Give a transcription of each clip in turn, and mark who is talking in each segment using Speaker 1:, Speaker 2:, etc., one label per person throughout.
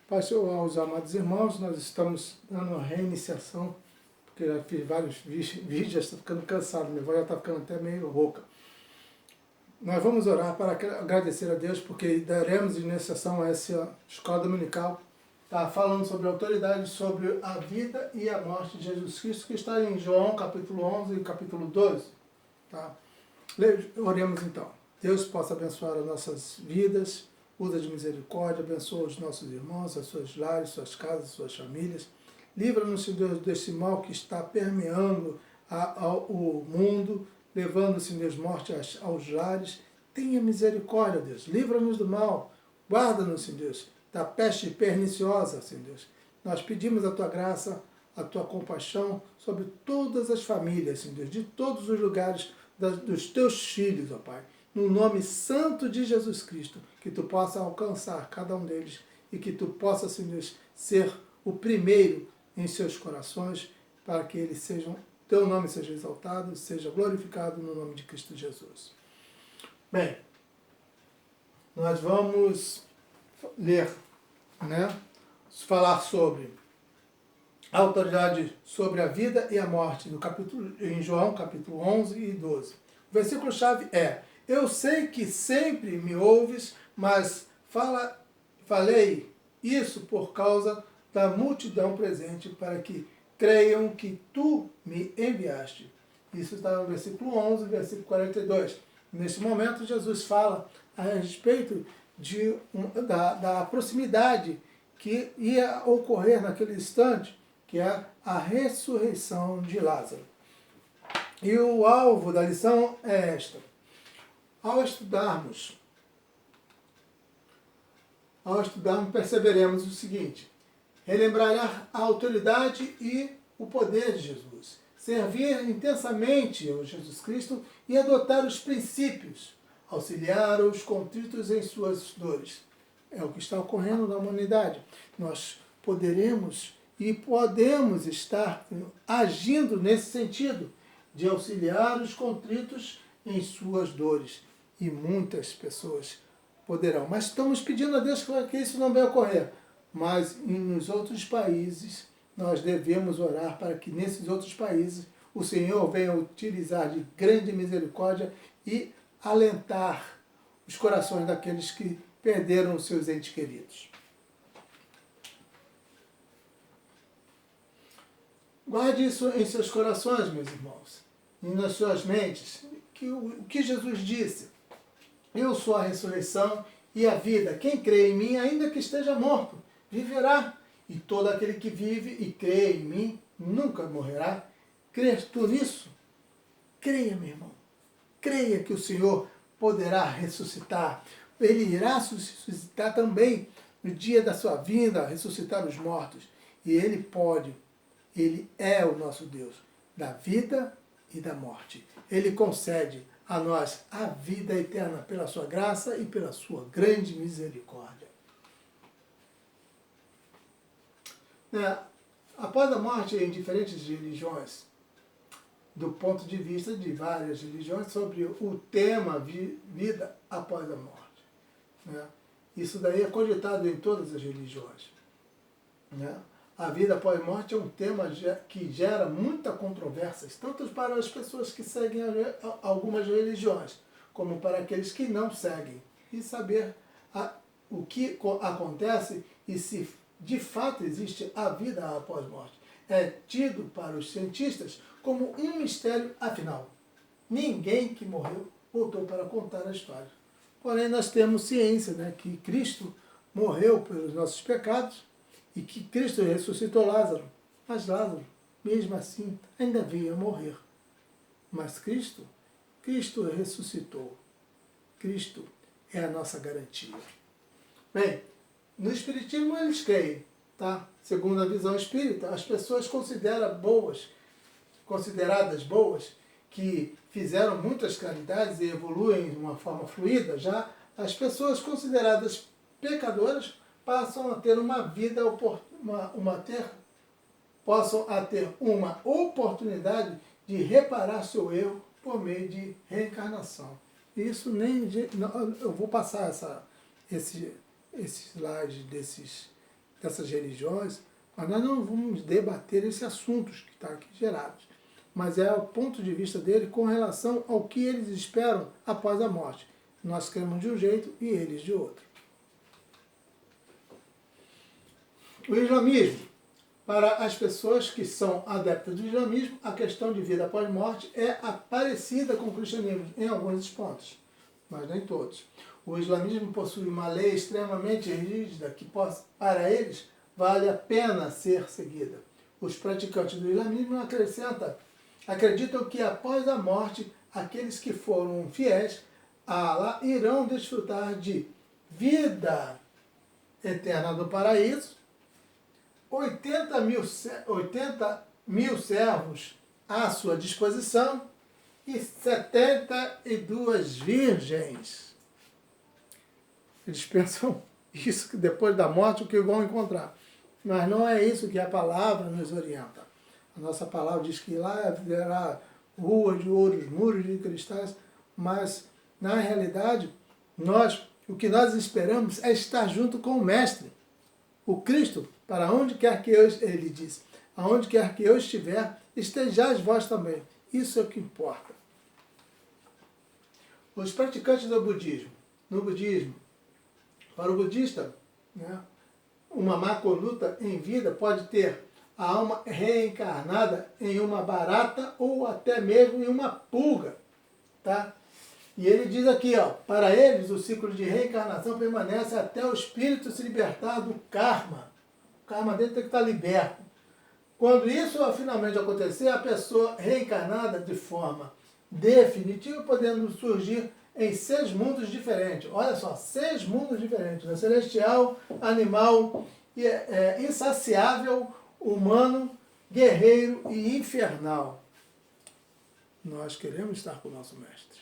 Speaker 1: Pastor, aos amados irmãos, nós estamos dando uma reiniciação, porque já fiz vários vídeos, já estou ficando cansado, minha voz já está ficando até meio rouca. Nós vamos orar para agradecer a Deus, porque daremos iniciação a essa escola dominical, tá falando sobre a autoridade, sobre a vida e a morte de Jesus Cristo, que está em João capítulo 11 e capítulo 12. Tá? Oremos então. Deus possa abençoar as nossas vidas, usa de misericórdia, abençoa os nossos irmãos, as suas lares, suas casas, suas famílias. Livra-nos, Deus, desse mal que está permeando o mundo, levando, Senhor Deus, morte aos lares. Tenha misericórdia, Deus. Livra-nos do mal. Guarda-nos, Senhor Deus, da peste perniciosa, Senhor Deus. Nós pedimos a Tua graça, a Tua compaixão sobre todas as famílias, Senhor Deus, de todos os lugares dos Teus filhos, ó Pai. No nome santo de Jesus Cristo, que Tu possa alcançar cada um deles e que Tu possa, Senhor Deus, ser o primeiro em seus corações, para que eles sejam, Teu nome seja exaltado, seja glorificado no nome de Cristo Jesus. Bem, nós vamos ler, falar sobre a autoridade sobre a vida e a morte, em João capítulo 11 e 12. O versículo-chave é: eu sei que sempre me ouves, mas falei isso por causa da multidão presente, para que creiam que tu me enviaste. Isso está no versículo 11, versículo 42. Neste momento, Jesus fala a respeito da proximidade que ia ocorrer naquele instante, que é a ressurreição de Lázaro. E o alvo da lição é esta. Ao estudarmos, perceberemos o seguinte: relembrar a autoridade e o poder de Jesus, servir intensamente ao Jesus Cristo e adotar os princípios, auxiliar os contritos em suas dores. É o que está ocorrendo na humanidade. Nós podemos estar agindo nesse sentido, de auxiliar os contritos em suas dores. E muitas pessoas poderão. Mas estamos pedindo a Deus que isso não vai ocorrer. Mas nos outros países, nós devemos orar para que nesses outros países o Senhor venha utilizar de grande misericórdia e alentar os corações daqueles que perderam os seus entes queridos. Guarde isso em seus corações, meus irmãos, e nas suas mentes, o que Jesus disse: eu sou a ressurreição e a vida. Quem crê em mim, ainda que esteja morto, viverá. E todo aquele que vive e crê em mim nunca morrerá. Crês tu nisso? Creia, meu irmão. Creia que o Senhor poderá ressuscitar. Ele irá ressuscitar também no dia da sua vinda, ressuscitar os mortos. E Ele pode. Ele é o nosso Deus da vida e da morte. Ele concede a nós a vida eterna pela sua graça e pela sua grande misericórdia. Após a morte em diferentes religiões, do ponto de vista de várias religiões, sobre o tema vida após a morte. Isso daí é cogitado em todas as religiões. A vida após a morte é um tema que gera muita controvérsia, tanto para as pessoas que seguem algumas religiões, como para aqueles que não seguem. E saber o que acontece e se de fato existe a vida após a morte. É tido para os cientistas como um mistério, afinal. Ninguém que morreu voltou para contar a história. Porém, nós temos ciência, que Cristo morreu pelos nossos pecados, e que Cristo ressuscitou Lázaro. Mas Lázaro, mesmo assim, ainda veio a morrer. Mas Cristo ressuscitou. Cristo é a nossa garantia. Bem, no Espiritismo eles creem, Segundo a visão espírita, as pessoas consideradas boas, que fizeram muitas caridades e evoluem de uma forma fluida, já as pessoas consideradas pecadoras passam a ter uma vida, possam a ter uma oportunidade de reparar seu erro por meio de reencarnação. Isso eu vou passar esse slide dessas religiões, mas nós não vamos debater esses assuntos que estão aqui gerados. Mas é o ponto de vista dele com relação ao que eles esperam após a morte. Nós cremos de um jeito e eles de outro. O islamismo. Para as pessoas que são adeptas do islamismo, a questão de vida após morte é parecida com o cristianismo em alguns pontos, mas nem todos. O islamismo possui uma lei extremamente rígida que, para eles, vale a pena ser seguida. Os praticantes do islamismo acreditam que após a morte, aqueles que foram fiéis a Allah irão desfrutar de vida eterna do paraíso, 80 mil servos à sua disposição e 72 virgens. Eles pensam isso, que depois da morte o que vão encontrar. Mas não é isso que a palavra nos orienta. A nossa palavra diz que lá haverá ruas de ouros, muros de cristais, mas na realidade o que nós esperamos é estar junto com o Mestre, o Cristo. Para onde quer que ele diz, aonde quer que eu estiver, estejais vós também. Isso é o que importa. Os praticantes do budismo. No budismo, para o budista, né, uma má conduta em vida pode ter a alma reencarnada em uma barata ou até mesmo em uma pulga. Tá? E ele diz aqui, ó, para eles o ciclo de reencarnação permanece até o espírito se libertar do karma. O karma dele tem que estar liberto. Quando isso finalmente acontecer, a pessoa reencarnada de forma definitiva, podendo surgir em 6 mundos diferentes. Olha só, 6 mundos diferentes. Né? Celestial, animal, insaciável, humano, guerreiro e infernal. Nós queremos estar com o nosso Mestre.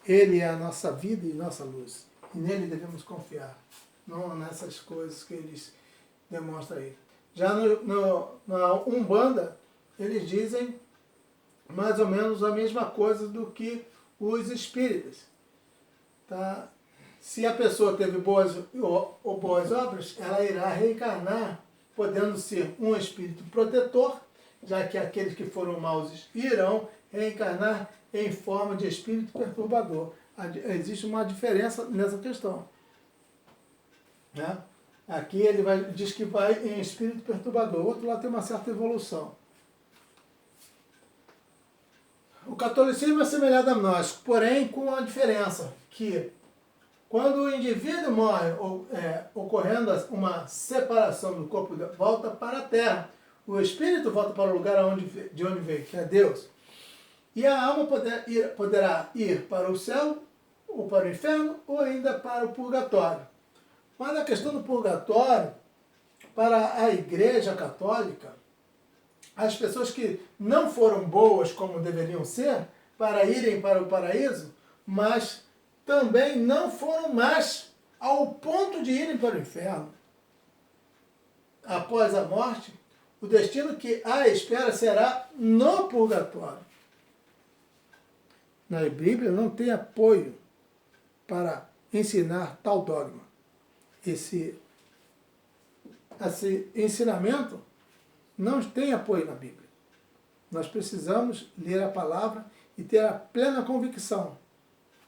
Speaker 1: Ele é a nossa vida e nossa luz. E nele devemos confiar. Não nessas coisas que eles demonstram aí. Já na Umbanda, eles dizem mais ou menos a mesma coisa do que os espíritas. Tá? Se a pessoa teve boas obras, ela irá reencarnar, podendo ser um espírito protetor, já que aqueles que foram maus irão reencarnar em forma de espírito perturbador. Existe uma diferença nessa questão. Né? Aqui ele diz que vai em espírito perturbador, o outro lá tem uma certa evolução. O catolicismo é semelhante a nós, porém com a diferença que quando o indivíduo morre, ocorrendo uma separação do corpo, volta para a terra. O espírito volta para o lugar de onde veio, que é Deus. E a alma poderá ir para o céu, ou para o inferno, ou ainda para o purgatório. Mas a questão do purgatório, para a Igreja Católica, as pessoas que não foram boas como deveriam ser, para irem para o paraíso, mas também não foram más ao ponto de irem para o inferno. Após a morte, o destino que a espera será no purgatório. Na Bíblia não tem apoio para ensinar tal dogma. Esse ensinamento não tem apoio na Bíblia. Nós precisamos ler a palavra e ter a plena convicção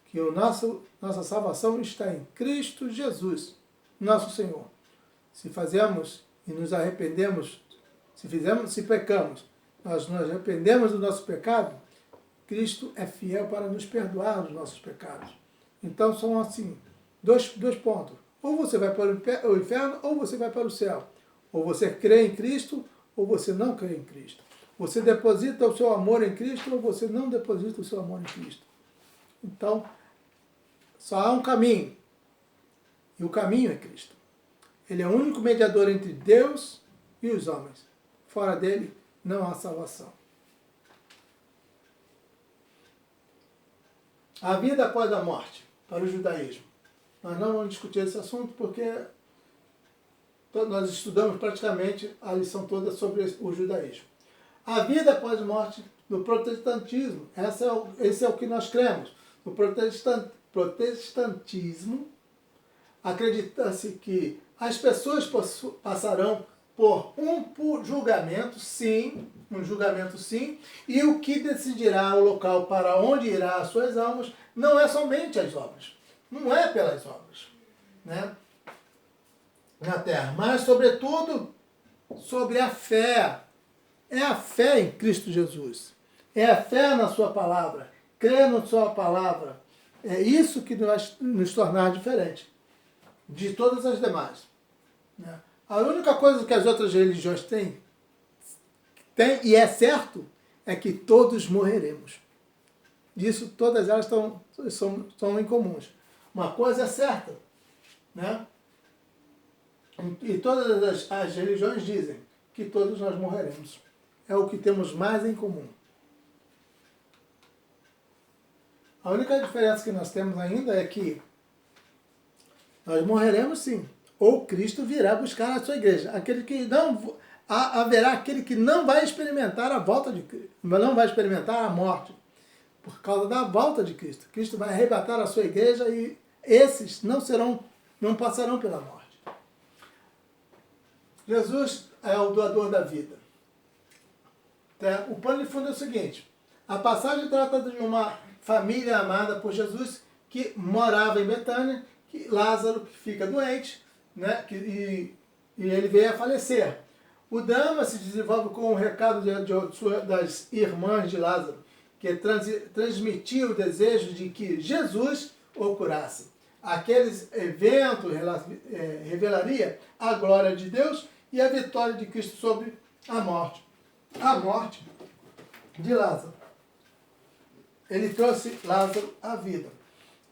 Speaker 1: que nossa salvação está em Cristo Jesus, nosso Senhor. Se fazemos e nos arrependemos, se pecamos, nós nos arrependemos do nosso pecado, Cristo é fiel para nos perdoar dos nossos pecados. Então são assim, dois pontos. Ou você vai para o inferno, ou você vai para o céu. Ou você crê em Cristo, ou você não crê em Cristo. Você deposita o seu amor em Cristo, ou você não deposita o seu amor em Cristo. Então, só há um caminho. E o caminho é Cristo. Ele é o único mediador entre Deus e os homens. Fora dele, não há salvação. A vida após a morte, para o judaísmo. Nós não vamos discutir esse assunto porque nós estudamos praticamente a lição toda sobre o judaísmo. A vida após a morte no protestantismo, esse é o que nós cremos. No protestantismo, acredita-se que As pessoas passarão por julgamento, sim, e o que decidirá o local para onde irá as suas almas não é somente as obras, não é pelas obras, né? Na terra, mas sobretudo sobre a fé. É a fé em Cristo Jesus. É a fé na sua palavra. Crer na sua palavra. É isso que vai nos tornar diferentes de todas as demais, né? A única coisa que as outras religiões têm, e é certo, é que todos morreremos. Isso todas elas são incomuns. Uma coisa é certa, né? E todas as religiões dizem que todos nós morreremos. É o que temos mais em comum. A única diferença que nós temos ainda é que nós morreremos sim, ou Cristo virá buscar a sua igreja. Haverá aquele que não vai experimentar a volta de Cristo, não vai experimentar a morte, por causa da volta de Cristo. Cristo vai arrebatar a sua igreja e esses não passarão pela morte. Jesus é o doador da vida. O pano de fundo é o seguinte: a passagem trata de uma família amada por Jesus que morava em Betânia, que Lázaro que fica doente, né, e ele veio a falecer. O drama se desenvolve com o recado das irmãs de Lázaro, que transmitia o desejo de que Jesus o curasse. Aqueles eventos revelaria a glória de Deus e a vitória de Cristo sobre a morte. A morte de Lázaro. Ele trouxe Lázaro à vida.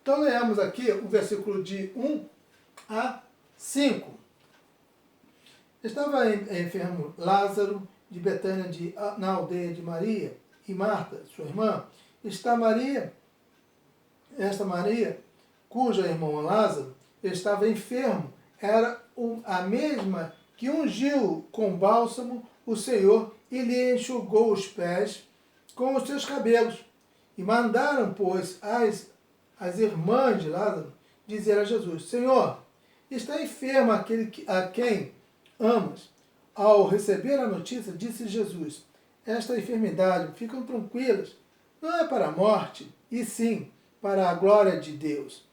Speaker 1: Então leamos aqui o versículo de 1 a 5. Estava enfermo Lázaro de Betânia, na aldeia de Maria e Marta, sua irmã. Esta Maria, cuja irmã Lázaro estava enfermo, era a mesma que ungiu com bálsamo o Senhor e lhe enxugou os pés com os seus cabelos. E mandaram, pois, as irmãs de Lázaro dizer a Jesus: Senhor, está enfermo aquele a quem amas. Ao receber a notícia, disse Jesus: esta enfermidade, ficam tranquilas, não é para a morte, e sim para a glória de Deus,